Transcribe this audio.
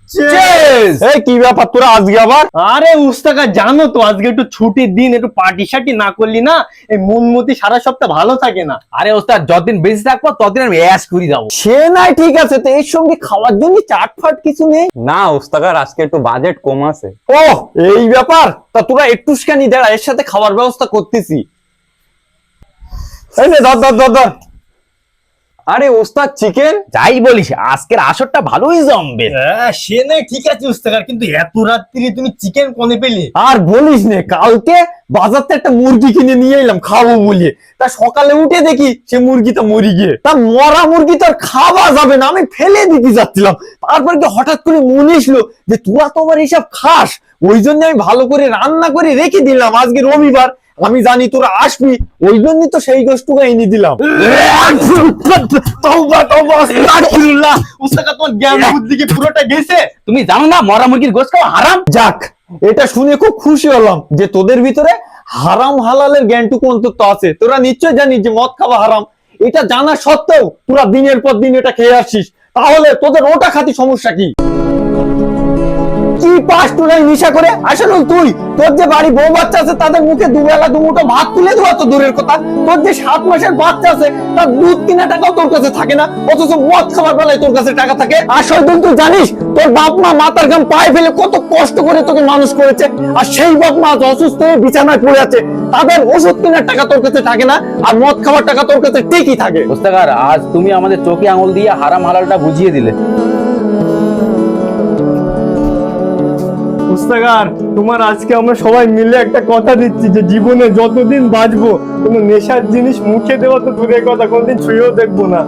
এই কি ব্যাপার তোরা আজকে আবার? আরে উস্তাকা, জানো তো আজকে একটু ছুটির দিন, একটু পার্টি শার্টি না করলি না এই মনমতি সারা সপ্তাহ ভালো থাকে না। আরে ওস্তাদ, যতদিন বেঁচে থাকবো ততদিন আমি অ্যাশ করে যাবো। সে নাই ঠিক আছে, তো এর সঙ্গে খাওয়ার জন্য চাট ফাট কিছু নেই? না ওস্তাকার, আজকে একটু বাজেট কম আছে। ও এই ব্যাপার, তা তোরা একটুখানি দাঁড়া, এর সাথে খাবার ব্যবস্থা করতেছি। এই নে ধর ধর ধর ধর। আরে ওস্তাদ, চিকেন? যাই বলিস, আজকের আসরটা ভালোই জমবে। হ্যাঁ সে নাই ঠিক আছে উস্তাকার, কিন্তু এত রাত্রি তুমি চিকেন কোনে পেলে? আর বলিস নে, কালকে বাজার থেকে একটা মুরগি কিনে নিয়ে এলাম খাবো বলে, তা সকালে উঠে দেখি সে মুরগিটা মরি গিয়ে। তা মরা মুরগি তো আর খাওয়া যাবে না, আমি ফেলে দিতে যাচ্ছিলাম। তারপর কি হঠাৎ করে মনে এসলো যে তোরা তো আবার এইসব খাস, ওই জন্য আমি ভালো করে রান্না করে রেখে দিলাম। আজকে রবিবার, আমি জানি তোরা আসবি, ওই জন্য তো সেই গোষ্ঠটা এনে দিলাম। তওবা তওবা আস্তাগফিরুল্লাহ। উস্তাকা, তোমার জ্ঞান বুদ্ধি কি পুরোটা গেছে? তুমি জানো না মরা মুরগির গোশত খাওয়া হারাম? যাক, এটা শুনে খুব খুশি হলাম যে তোদের ভিতরে হারাম হালালের জ্ঞানটুকু অন্তত আছে। তোরা নিশ্চয় জানিস যে মদ খাওয়া হারাম, এটা জানা সত্ত্বেও তোরা দিনের পর দিন এটা খেয়ে আসছিস। তাহলে তোদের ওটা খাতি সমস্যা কি? কি পাস তোরাই নেশা করে? আসলে তুই, তোর যে বাড়ি বউ বাচ্চা আছে তাদের মুখে দুবেলা দুমুঠো ভাত তুলে দেওয়া তো দূরের কথা, তোর যে 7 মাসের বাচ্চা আছে তার দুধ কিনা টাকাও তোর কাছে থাকে না, অথচ মদ খাবার বেলায় তোর কাছে টাকা থাকে। আসল তুই জানিস তোর বাপ মা মাথার ঘাম পায়ে ফেলে কত কষ্ট করে তোকে মানুষ করেছে, আর সেই বাপ মা অসুস্থ হয়ে বিছানায় পড়ে আছে, তাদের ওষুধ কেনার টাকা তোর কাছে থাকে না, আর মদ খাবার টাকা তোর কাছে ঠিকই থাকে। ওস্তাকার, আজ তুমি আমাদের চোখে আঙুল দিয়ে হারাম হালালটা বুঝিয়ে দিলে। উস্তাকার, তোমার আজকে আমরা সবাই মিলে একটা কথা দিচ্ছি যে জীবনে যতদিন বাঁচবো কোনো নেশার জিনিস মুখে দেওয়া তো দূরের কথা, কোনদিন ছুঁয়েও দেখবো না।